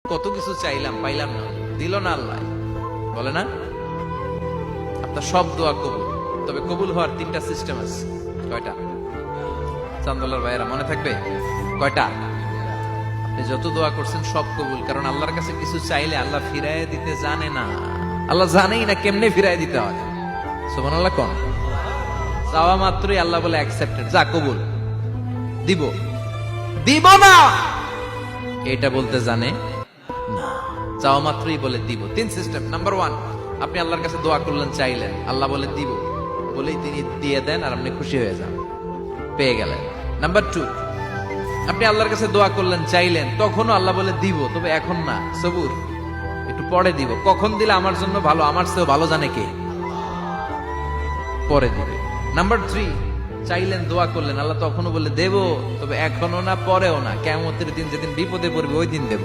কত কিছু চাইলাম, পাইলাম না, দিল না আল্লাহ, বলে না? আপনার সব দোয়া কবুল, তবে কবুল হওয়ার তিনটা সিস্টেম আছে। কয়টা? চান্দোলার ভাইয়েরা মনে থাকবে? কয়টা? আপনি যত দোয়া করছেন সব কবুল, কারণ আল্লাহর কাছে কিছু চাইলে আল্লাহ ফিরায় দিতে জানে না। আল্লাহ জানেই না কেমনে ফিরায় দিতে হয়। সুবহানাল্লাহ কোন? চাওয়া মাত্রই আল্লাহ বলে অ্যাকসেপ্টেড, যা কবুল, দিব দিব না এটা বলতে জানে না, চাওয়া মাত্রই বলে দিব। তিন সিস্টেম। নাম্বার ওয়ান, আপনি আল্লাহর কাছে দোয়া করলেন, চাইলেন, আল্লাহ বলে দিব, বলেই তিনি দিয়ে দেন আর আপনি খুশি হয়ে যান, পেয়ে গেলেন। নাম্বার টু, আপনি আল্লাহর কাছে দোয়া করলেন, চাইলেন, তখনও আল্লাহ বলে দিব, তবে এখন না, সবুর, একটু পরে দিব। কখন দিলে আমার জন্য ভালো, আমার চেয়েও ভালো জানে কে, পরে দিবে। নাম্বার থ্রি, চাইলেন, দোয়া করলেন, আল্লাহ তখনও বলে দেব, তবে এখনো না, পরেও না, কিয়ামতের দিন যেদিন বিপদে পড়বে ওই দিন দেব।